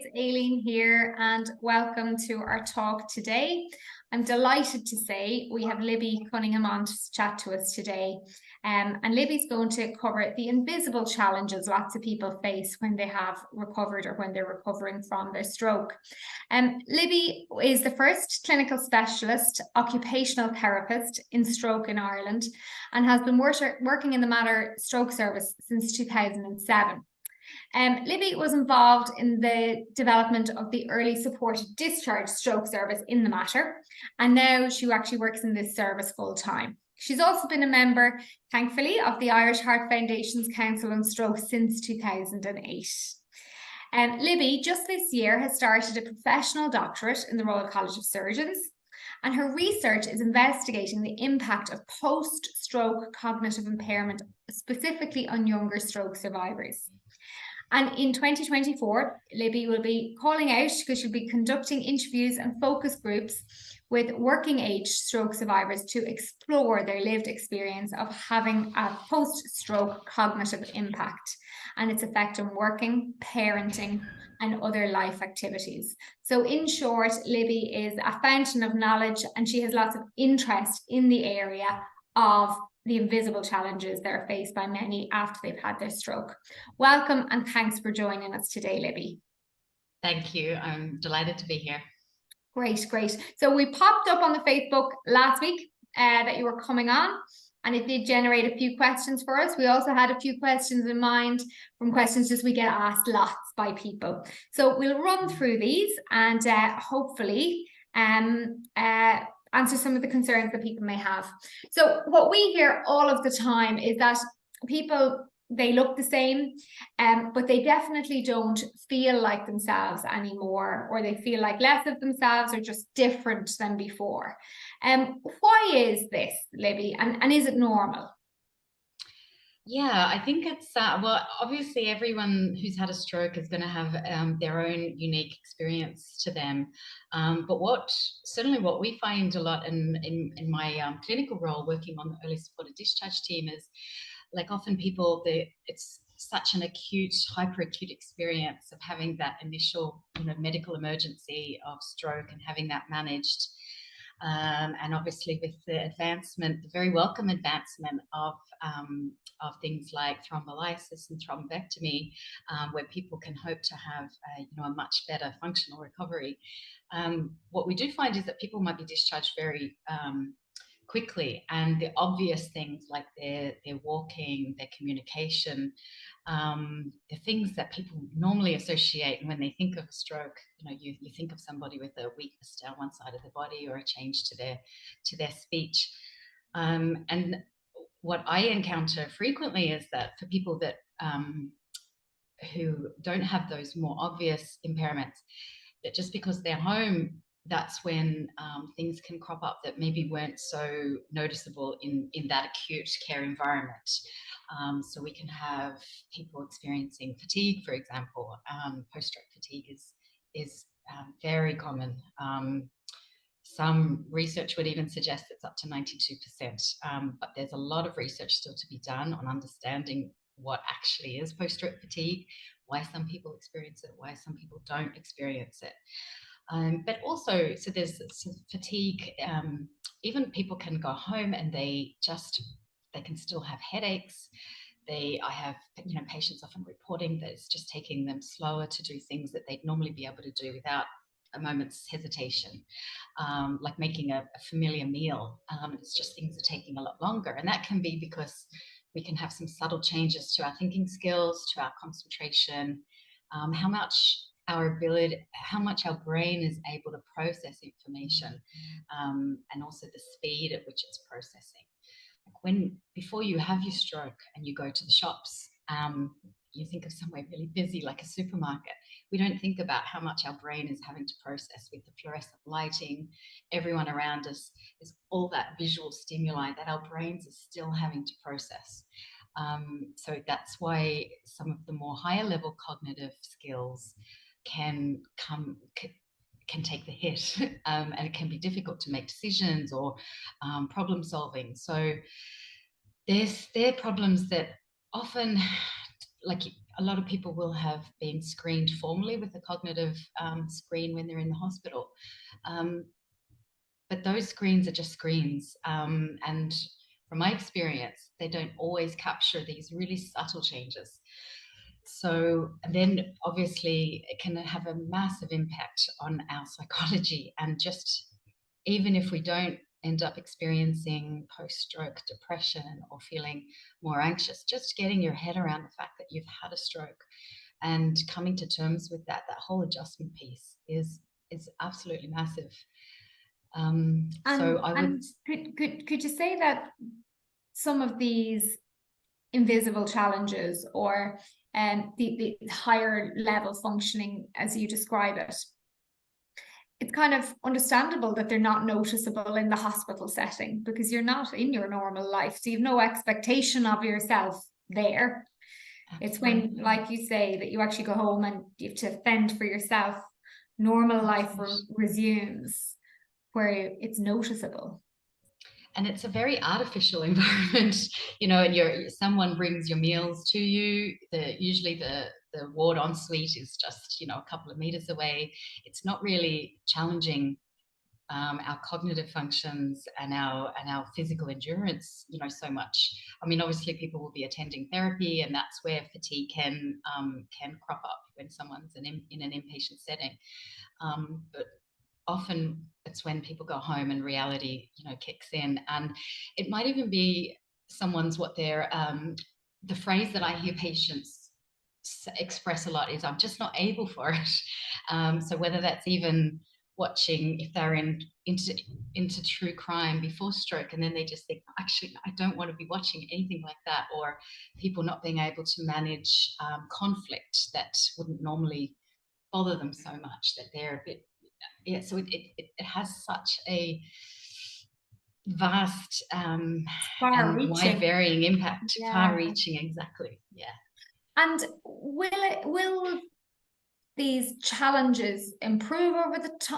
it's Aileen here and welcome to our talk today. I'm delighted to say we have Libby Cunningham on to chat to us today. And Libby's going to cover the invisible challenges lots of people face when they have recovered or when they're recovering from their stroke. Libby is the first clinical specialist occupational therapist in stroke in Ireland and has been working in the Mater Stroke Service since 2007. Libby was involved in the development of the early supported discharge stroke service in the Mater, and now she actually works in this service full time. She's also been a member, thankfully, of the Irish Heart Foundation's Council on Stroke since 2008. Libby, just this year, has started a professional doctorate in the Royal College of Surgeons, and her research is investigating the impact of post-stroke cognitive impairment, specifically on younger stroke survivors. And in 2024, Libby will be calling out because she'll be conducting interviews and focus groups with working age stroke survivors to explore their lived experience of having a post-stroke cognitive impact and its effect on working, parenting, and other life activities. So in short, Libby is a fountain of knowledge and she has lots of interest in the area of the invisible challenges that are faced by many after they've had their stroke. Welcome and thanks for joining us today, Libby. Thank you. I'm delighted to be here. Great. So we popped up on the Facebook last week that you were coming on, and it did generate a few questions for us. We also had a few questions in mind from questions just we get asked lots by people. So we'll run through these and hopefully answer some of the concerns that people may have. So what we hear all of the time is that people, they look the same, but they definitely don't feel like themselves anymore, or they feel like less of themselves or just different than before. Why is this, Libby, and is it normal? Yeah, I think it's, well, obviously everyone who's had a stroke is going to have their own unique experience to them. But certainly what we find a lot in my clinical role working on the early supported discharge team is, like, often people, it's such an acute, hyperacute experience of having that initial, medical emergency of stroke and having that managed. And obviously with the advancement, the very welcome advancement of things like thrombolysis and thrombectomy, where people can hope to have a much better functional recovery. What we do find is that people might be discharged very quickly, and the obvious things like their walking, their communication, the things that people normally associate when they think of a stroke, you think of somebody with a weakness down one side of the body or a change to their speech. And what I encounter frequently is that for people that who don't have those more obvious impairments, that just because they're home, that's when things can crop up that maybe weren't so noticeable in that acute care environment. So we can have people experiencing fatigue, for example. Post-stroke fatigue is very common. Some research would even suggest it's up to 92%, but there's a lot of research still to be done on understanding what actually is post-stroke fatigue, why some people experience it, why some people don't experience it. But also, so there's fatigue. Even people can go home and they can still have headaches. I have patients often reporting that it's just taking them slower to do things that they'd normally be able to do without a moment's hesitation, like making a familiar meal. It's just things are taking a lot longer, and that can be because we can have some subtle changes to our thinking skills, to our concentration, how much our brain is able to process information, and also the speed at which it's processing. Like before you have your stroke and you go to the shops, you think of somewhere really busy like a supermarket. We don't think about how much our brain is having to process with the fluorescent lighting. Everyone around us is all that visual stimuli that our brains are still having to process. So that's why some of the more higher level cognitive skills can take the hit, and it can be difficult to make decisions or problem solving. So they're problems that often, like a lot of people will have been screened formally with a cognitive screen when they're in the hospital. But those screens are just screens. And from my experience, they don't always capture these really subtle changes. So then obviously it can have a massive impact on our psychology. And just even if we don't end up experiencing post-stroke depression or feeling more anxious, just getting your head around the fact that you've had a stroke and coming to terms with that whole adjustment piece is absolutely massive. So I would. Could you say that some of these invisible challenges, or the higher level functioning as you describe it, it's kind of understandable that they're not noticeable in the hospital setting because you're not in your normal life, so you've no expectation of yourself there. Absolutely. It's when, like you say, that you actually go home and you have to fend for yourself, normal life resumes, where it's noticeable. And it's a very artificial environment, you know, and someone brings your meals to you. Usually the ward ensuite is just, you know, a couple of meters away. It's not really challenging our cognitive functions and our physical endurance, you know, so much. I mean, obviously people will be attending therapy, and that's where fatigue can crop up when someone's in an inpatient setting. But often it's when people go home and reality, you know, kicks in. And it might even be someone's the phrase that I hear patients express a lot is, I'm just not able for it. So whether that's even watching, if they're into true crime before stroke, and then they just think, actually, I don't want to be watching anything like that, or people not being able to manage conflict that wouldn't normally bother them so much, that they're a bit. Yeah, so it has such a vast and wide varying impact. Yeah. Far-reaching, exactly. Yeah. And will these challenges improve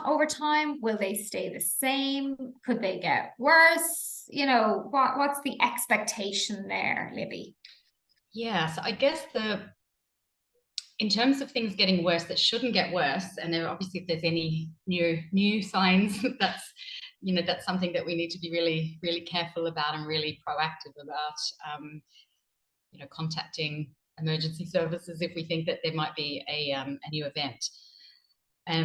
over time? Will they stay the same? Could they get worse? You know, what's the expectation there, Libby? Yeah, so I guess in terms of things getting worse that shouldn't get worse, and obviously if there's any new signs, that's, you know, that's something that we need to be really, really careful about and really proactive about, you know, contacting emergency services if we think that there might be a new event. But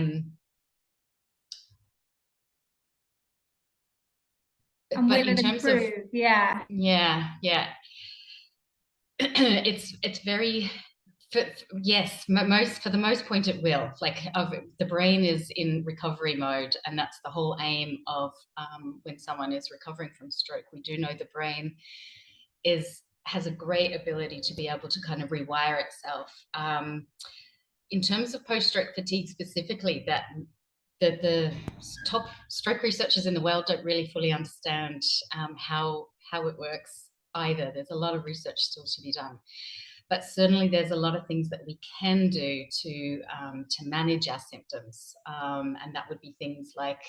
in terms of, yeah, it's very. Yes, for the most point it will. Like, the brain is in recovery mode, and that's the whole aim of when someone is recovering from stroke. We do know the brain has a great ability to be able to kind of rewire itself. In terms of post-stroke fatigue specifically, that the top stroke researchers in the world don't really fully understand how it works either. There's a lot of research still to be done. But certainly there's a lot of things that we can do to manage our symptoms. And that would be things like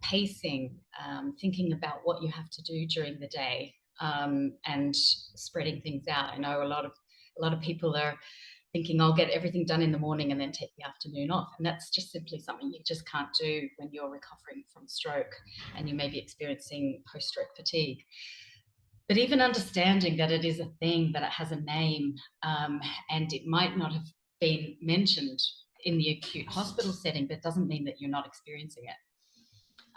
pacing, thinking about what you have to do during the day, and spreading things out. I know a lot of people are thinking, I'll get everything done in the morning and then take the afternoon off. And that's just simply something you just can't do when you're recovering from stroke and you may be experiencing post-stroke fatigue. But even understanding that it is a thing, that it has a name, and it might not have been mentioned in the acute hospital setting, but it doesn't mean that you're not experiencing it.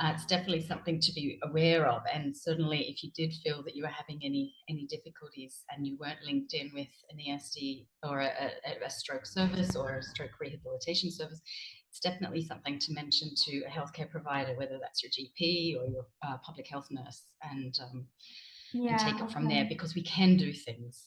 It's definitely something to be aware of. And certainly if you did feel that you were having any difficulties and you weren't linked in with an ESD or a stroke service or a stroke rehabilitation service, it's definitely something to mention to a healthcare provider, whether that's your GP or your public health nurse, and take it from there, because we can do things.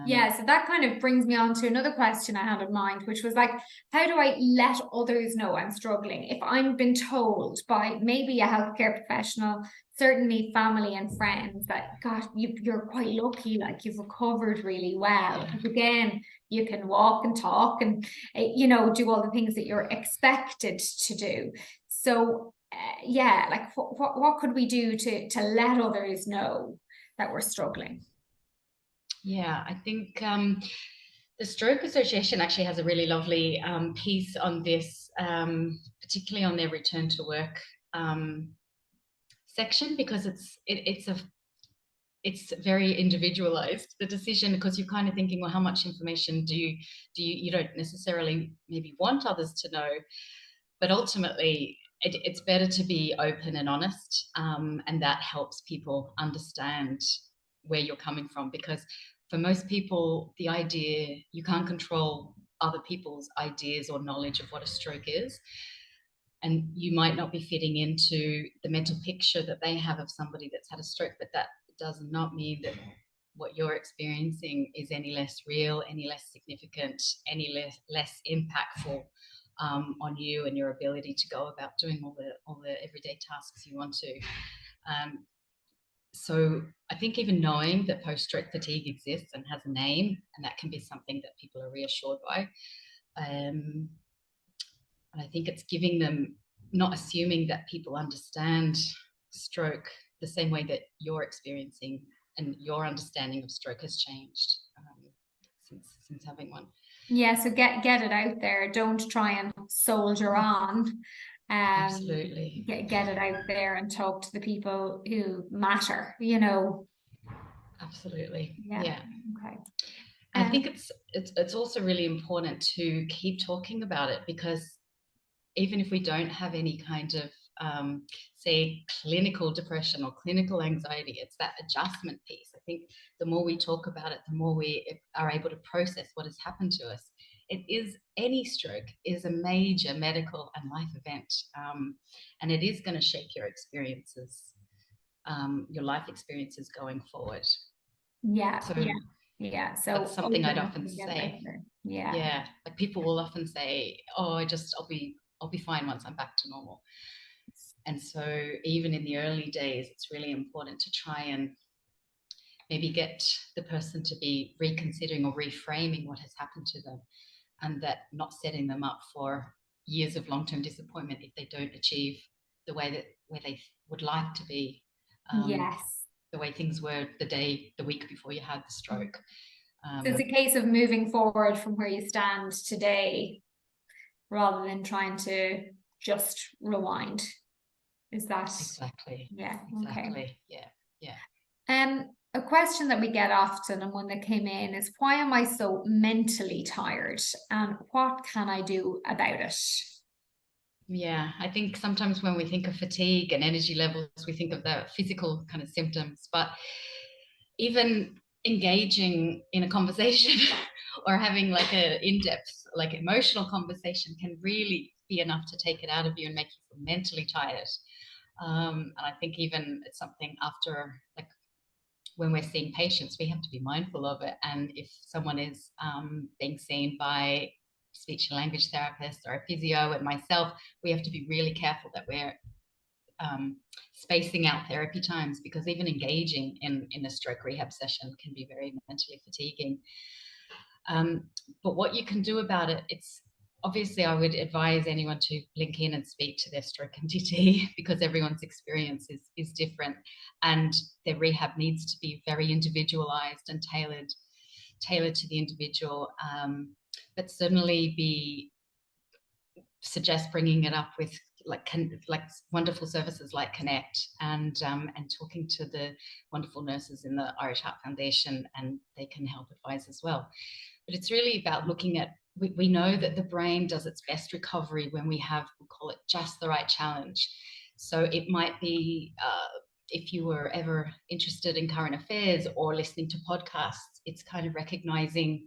Yeah, so that kind of brings me on to another question I had in mind, which was like, how do I let others know I'm struggling? If I'm been told by maybe a healthcare professional, certainly family and friends, that, gosh, you're quite lucky, like you've recovered really well. Yeah. Again, you can walk and talk and, you know, do all the things that you're expected to do. So, yeah, like what could we do to let others know that we're struggling? Yeah, I think The Stroke Association actually has a really lovely piece on this, particularly on their return to work section, because it's very individualized, the decision, because you're kind of thinking, well, how much information do you don't necessarily maybe want others to know, but ultimately it's better to be open and honest, and that helps people understand where you're coming from, because for most people, the idea, you can't control other people's ideas or knowledge of what a stroke is, and you might not be fitting into the mental picture that they have of somebody that's had a stroke, but that does not mean that what you're experiencing is any less real, any less significant, any less impactful on you and your ability to go about doing all the everyday tasks you want to. So I think even knowing that post-stroke fatigue exists and has a name, and that can be something that people are reassured by. And I think it's giving them, not assuming that people understand stroke the same way that you're experiencing, and your understanding of stroke has changed since having one. Yeah, so get it out there. Don't try and soldier on. Absolutely. Get it out there and talk to the people who matter, Absolutely. Yeah. Yeah. Okay. I think it's also really important to keep talking about it, because even if we don't have any kind of say clinical depression or clinical anxiety, it's that adjustment piece. I think the more we talk about it, the more we are able to process what has happened to us. Any stroke is a major medical and life event, and it is going to shape your experiences, your life experiences going forward. Yeah. So yeah. So that's something I'd often say. Yeah. Like people will often say, "Oh, I'll be fine once I'm back to normal." And so even in the early days, it's really important to try and maybe get the person to be reconsidering or reframing what has happened to them, and that not setting them up for years of long-term disappointment if they don't achieve the way that where they would like to be, Yes. the way things were the week before you had the stroke. So it's a case of moving forward from where you stand today rather than trying to just rewind. Is that exactly? Yeah. Exactly. Okay. Yeah. A question that we get often, and one that came in, is why am I so mentally tired, and what can I do about it? Yeah, I think sometimes when we think of fatigue and energy levels, we think of the physical kind of symptoms, but even engaging in a conversation or having like a in-depth, like emotional conversation can really be enough to take it out of you and make you feel mentally tired. And I think even it's something after, like when we're seeing patients, we have to be mindful of it. And if someone is being seen by speech and language therapist or a physio and myself, we have to be really careful that we're spacing out therapy times, because even engaging in a stroke rehab session can be very mentally fatiguing. But what you can do about it, it's obviously I would advise anyone to link in and speak to their stroke MDT, because everyone's experience is different, and their rehab needs to be very individualized and tailored to the individual. But certainly suggest bringing it up with like wonderful services like Connect, and talking to the wonderful nurses in the Irish Heart Foundation, and they can help advise as well. But it's really about looking at, we know that the brain does its best recovery when we have, we'll call it just the right challenge. So it might be, if you were ever interested in current affairs or listening to podcasts, it's kind of recognizing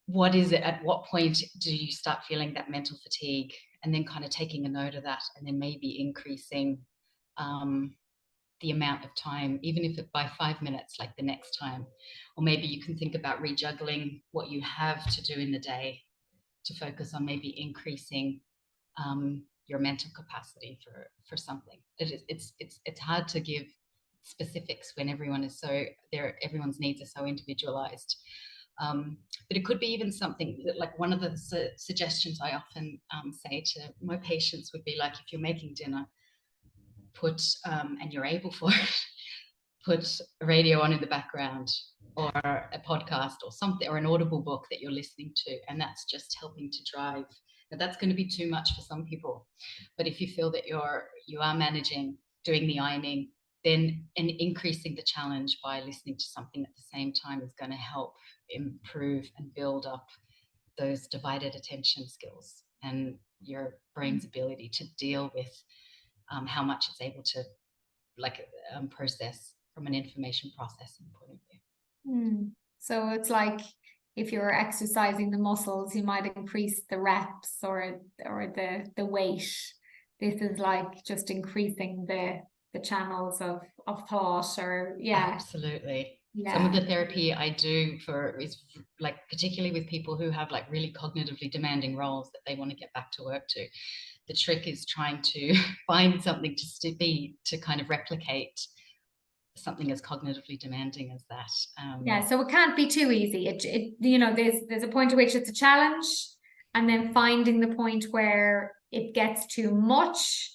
what is it, at what point do you start feeling that mental fatigue, and then kind of taking a note of that, and then maybe increasing the amount of time, even if it by 5 minutes, like the next time. Or maybe you can think about rejuggling what you have to do in the day to focus on maybe increasing your mental capacity for something. It's hard to give specifics when everyone's needs are so individualized. But it could be even something that, like one of the suggestions I often say to my patients would be, like, if you're making dinner, and you're able for it, put a radio on in the background, or a podcast or something, or an audible book that you're listening to, and that's just helping to drive. Now, that's going to be too much for some people, but if you feel that you are managing, doing the ironing, then increasing the challenge by listening to something at the same time is going to help improve and build up those divided attention skills and your brain's ability to deal with how much it's able to process from an information processing point of view. So it's like if you're exercising the muscles, you might increase the reps or the weight. This is like just increasing the channels of thought, or Absolutely. Some of the therapy I do is like, particularly with people who have like really cognitively demanding roles that they want to get back to work to. The trick is trying to find something to kind of replicate something as cognitively demanding as that. So it can't be too easy. There's a point at which it's a challenge, and then finding the point where it gets too much,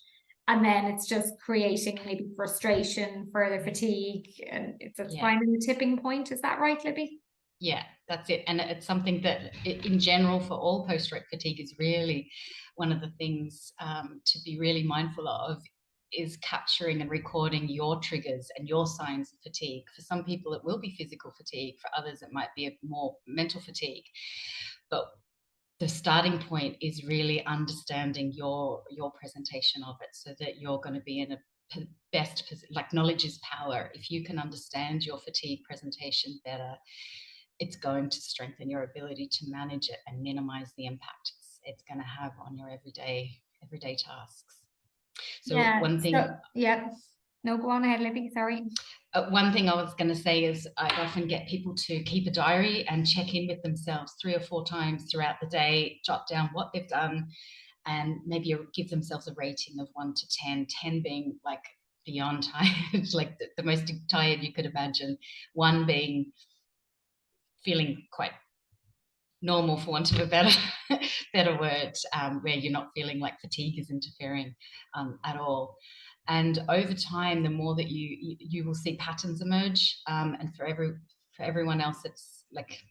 and then it's just creating maybe frustration, further fatigue, and it's finding the tipping point. Is that right, Libby? Yeah, that's it. And it's something that in general for all post-stroke fatigue is really one of the things to be really mindful of, is capturing and recording your triggers and your signs of fatigue. For some people, it will be physical fatigue. For others, it might be a more mental fatigue. But the starting point is really understanding your presentation of it, so that you're going to be in a best, like, knowledge is power. If you can understand your fatigue presentation better, it's going to strengthen your ability to manage it and minimize the impact it's going to have on your everyday tasks. So one thing, no, go on ahead, Libby. Sorry. One thing I was going to say is I often get people to keep a diary and check in with themselves 3 or 4 times throughout the day, jot down what they've done, and maybe give themselves a rating of 1 to 10, 10 being like beyond tired, like the most tired you could imagine, 1 being feeling quite normal, for want of a better word, where you're not feeling like fatigue is interfering at all. And over time, the more that you will see patterns emerge, and for everyone else, it's like,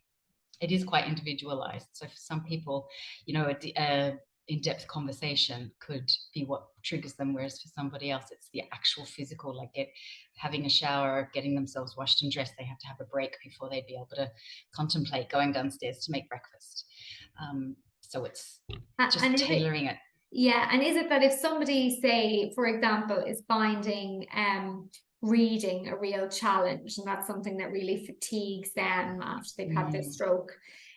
it is quite individualized. So for some people, a in-depth conversation could be what triggers them, whereas for somebody else, it's the actual physical, like having a shower, getting themselves washed and dressed. They have to have a break before they'd be able to contemplate going downstairs to make breakfast. So it's just tailoring it. Yeah, and is it that if somebody, say, for example, is finding reading a real challenge, and that's something that really fatigues them after they've had their stroke,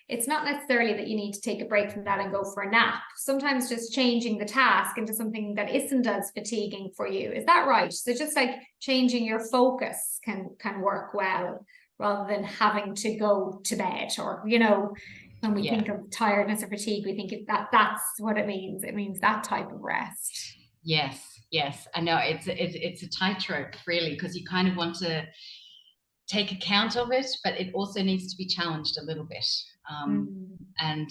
it's not necessarily that you need to take a break from that and go for a nap. Sometimes just changing the task into something that isn't as fatiguing for you. Is that right? So just like changing your focus can work well, rather than having to go to bed, or, when we think of tiredness or fatigue, we think that's what it means. It means that type of rest. Yes. I know it's a tightrope, really, because you kind of want to take account of it, but it also needs to be challenged a little bit. And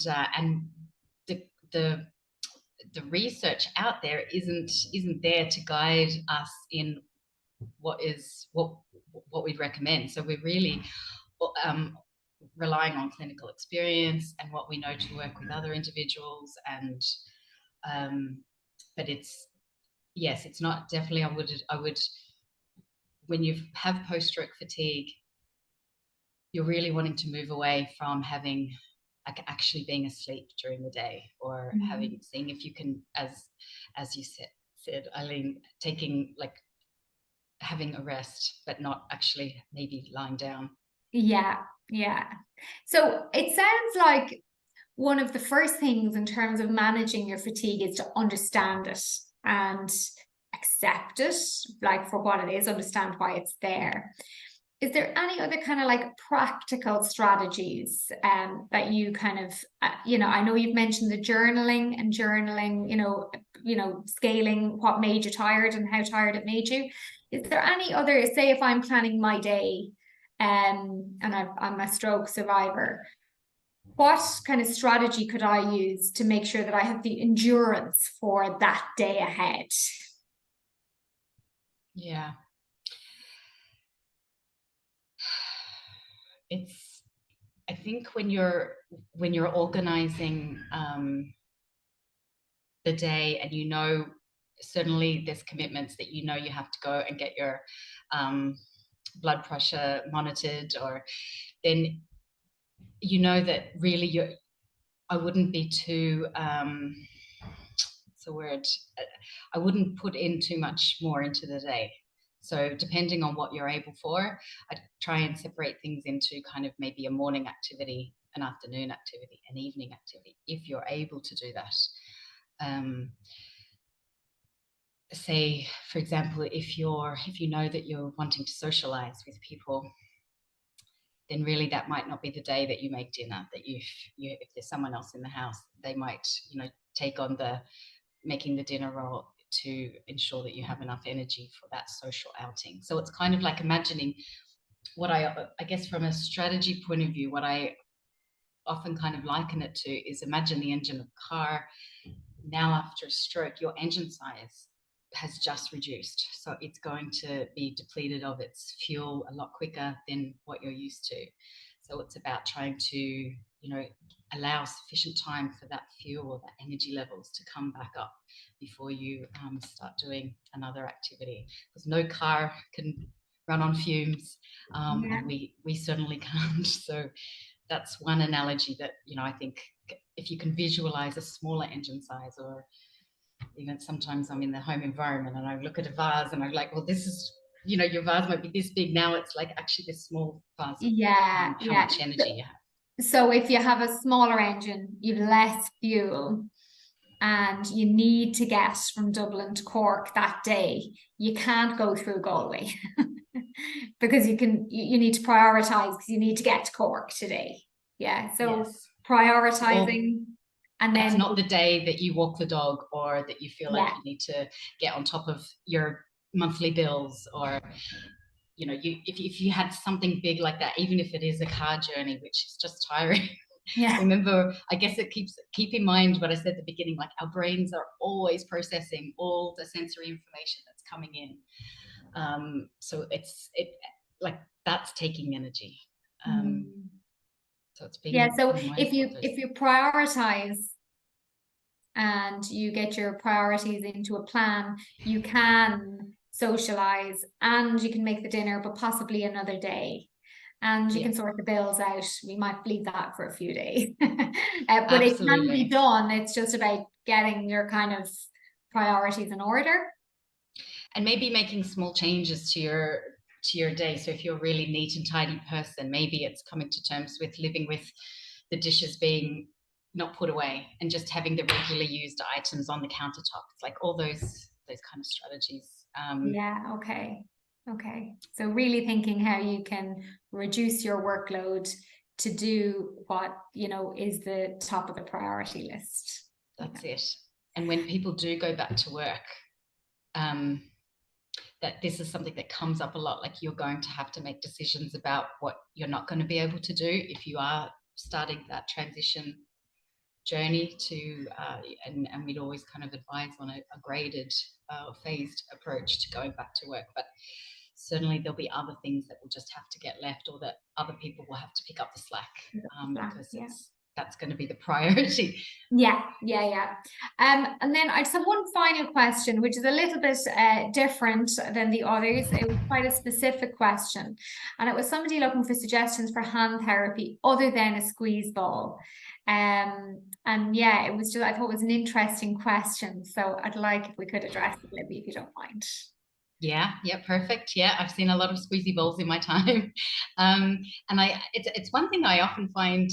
the research out there isn't there to guide us in what we'd recommend. So we're really relying on clinical experience and what we know to work with other individuals. And but it's not, definitely, I would when you have post-stroke fatigue, you're really wanting to move away from having, like, actually being asleep during the day, or seeing if you can, as you said, Eileen, taking, like, having a rest, but not actually maybe lying down. Yeah. So it sounds like one of the first things in terms of managing your fatigue is to understand it and accept it, like, for what it is, understand why it's there. Is there any other kind of like practical strategies that you kind of, I know you've mentioned the journaling, scaling what made you tired and how tired it made you. Is there any other, say if I'm planning my day and I'm a stroke survivor, what kind of strategy could I use to make sure that I have the endurance for that day ahead? Yeah. it's, I think when you're organizing the day, and certainly there's commitments that you have to go and get your blood pressure monitored, or then that really I wouldn't be too what's the word, I wouldn't put in too much more into the day. So depending on what you're able for, I'd try and separate things into kind of maybe a morning activity, an afternoon activity, an evening activity, if you're able to do that. Say, for example, if you know that you're wanting to socialize with people, then really that might not be the day that you make dinner. That if there's someone else in the house, they might take on the making the dinner role to ensure that you have enough energy for that social outing. So it's kind of like imagining what I guess from a strategy point of view, what I often kind of liken it to is, imagine the engine of a car. Now after a stroke, your engine size has just reduced. So it's going to be depleted of its fuel a lot quicker than what you're used to. So it's about trying to, allow sufficient time for that fuel or that energy levels to come back up before you start doing another activity. Because no car can run on fumes, and we certainly can't. So that's one analogy that, I think if you can visualize a smaller engine size, or even sometimes I'm in the home environment and I look at a vase and I'm like, well, this is, your vase might be this big. Now it's like actually this small vase. Yeah, how much energy you have. So if you have a smaller engine, you've less fuel, and you need to get from Dublin to Cork that day, you can't go through Galway because you need to prioritize, because you need to get to Cork today. Yeah. So yes. prioritizing. And then it's not the day that you walk the dog, or that you feel like you need to get on top of your monthly bills, or if you had something big like that, even if it is a car journey, which is just tiring. Remember, I guess keep in mind what I said at the beginning, like our brains are always processing all the sensory information that's coming in. So it's like that's taking energy. So it's being so if you prioritize and you get your priorities into a plan, you can socialize and you can make the dinner, but possibly another day. And you can sort the bills out. We might leave that for a few days. But it can be done. It's just about getting your kind of priorities in order. And maybe making small changes to your day. So if you're a really neat and tidy person, maybe it's coming to terms with living with the dishes being not put away, and just having the regularly used items on the countertop. It's like all those kind of strategies. Okay. So really thinking how you can reduce your workload to do what, is the top of the priority list. That's it. And when people do go back to work, that this is something that comes up a lot. Like, you're going to have to make decisions about what you're not going to be able to do if you are starting that transition journey to, and we'd always kind of advise on a graded, phased approach to going back to work. But certainly there'll be other things that will just have to get left, or that other people will have to pick up the slack, because that's going to be the priority. Yeah. And then I just have one final question, which is a little bit different than the others. It was quite a specific question, and it was somebody looking for suggestions for hand therapy other than a squeeze ball. And it was just, I thought it was an interesting question. So I'd like if we could address it, Libby, if you don't mind. Yeah, perfect. Yeah, I've seen a lot of squeezy balls in my time. And it's one thing I often find,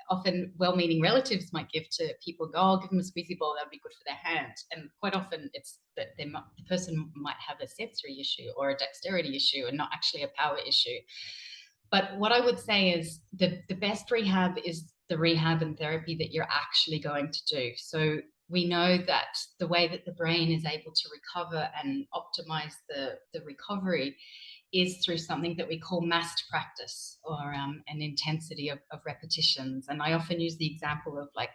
often well-meaning relatives might give to people. Go, give them a squeezy ball, that would be good for their hand. And quite often it's that the person might have a sensory issue or a dexterity issue, and not actually a power issue. But what I would say is the best rehab is the rehab and therapy that you're actually going to do. So we know that the way that the brain is able to recover and optimize the recovery is through something that we call massed practice, or an intensity of repetitions. And I often use the example of, like,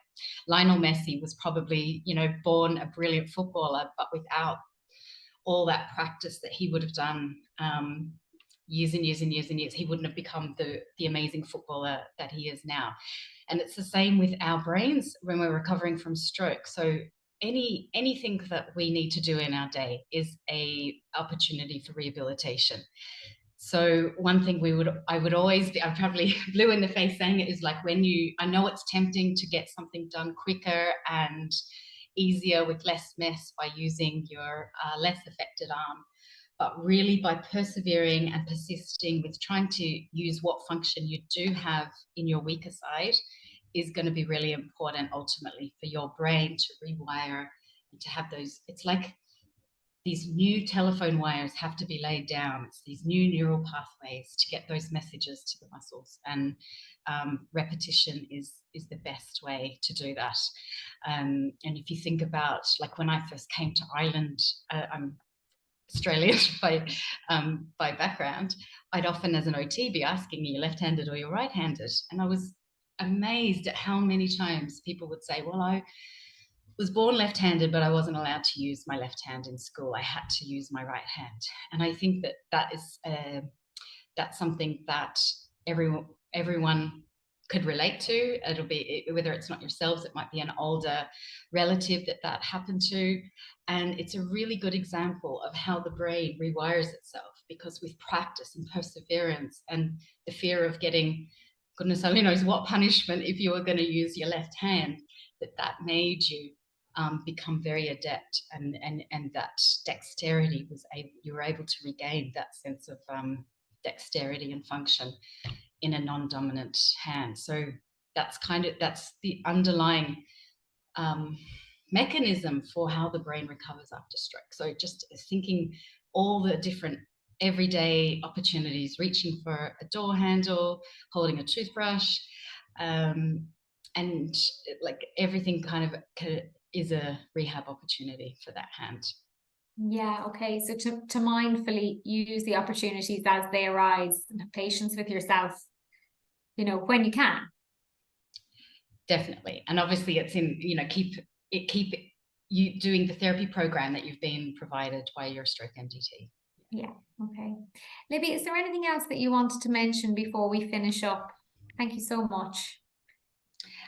Lionel Messi was probably, born a brilliant footballer, but without all that practice that he would have done years and years and years and years, he wouldn't have become the amazing footballer that he is now. And it's the same with our brains when we're recovering from stroke. So anything that we need to do in our day is a opportunity for rehabilitation. So one thing I would always be, I'm probably blue in the face saying it, is like, I know it's tempting to get something done quicker and easier with less mess by using your less affected arm, but really by persevering and persisting with trying to use what function you do have in your weaker side is going to be really important ultimately for your brain to rewire and to have those. It's like these new telephone wires have to be laid down. It's these new neural pathways to get those messages to the muscles, and repetition is the best way to do that. And if you think about, like, when I first came to Ireland, I'm Australian by background, I'd often as an OT be asking, are you left-handed or you're right-handed? And I was amazed at how many times people would say, well, I was born left-handed, but I wasn't allowed to use my left hand in school. I had to use my right hand. And I think that is that's something that everyone could relate to. It'll be, whether it's not yourselves, it might be an older relative that happened to. And it's a really good example of how the brain rewires itself, because with practice and perseverance and the fear of getting, goodness only knows what punishment if you were going to use your left hand, that made you become very adept, and that dexterity you were able to regain that sense of dexterity and function in a non-dominant hand. So that's the underlying mechanism for how the brain recovers after stroke. So just thinking all the different everyday opportunities, reaching for a door handle, holding a toothbrush, and like everything kind of is a rehab opportunity for that hand. Yeah, okay. So to mindfully use the opportunities as they arise, and have patience with yourself, when you can. Definitely. And obviously it's in, keep you doing the therapy program that you've been provided by your stroke MDT. Yeah, okay. Libby, is there anything else that you wanted to mention before we finish up? Thank you so much.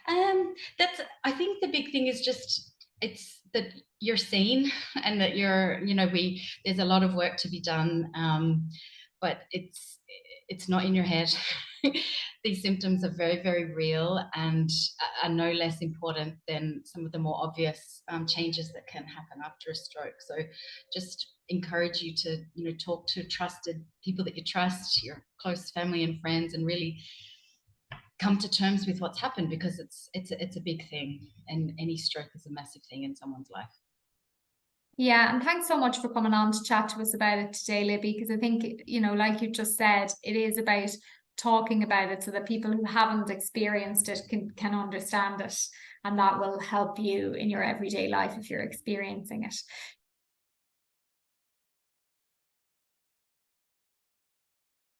I think the big thing is just, it's that you're seen, and that there's a lot of work to be done, but it's not in your head. These symptoms are very, very real, and are no less important than some of the more obvious changes that can happen after a stroke. So just encourage you to talk to trusted people that you trust, your close family and friends, and really come to terms with what's happened, because it's a big thing, and any stroke is a massive thing in someone's life. Yeah, and thanks so much for coming on to chat to us about it today, Libby, because I think, like you just said, it is about talking about it so that people who haven't experienced it can understand it, and that will help you in your everyday life if you're experiencing it.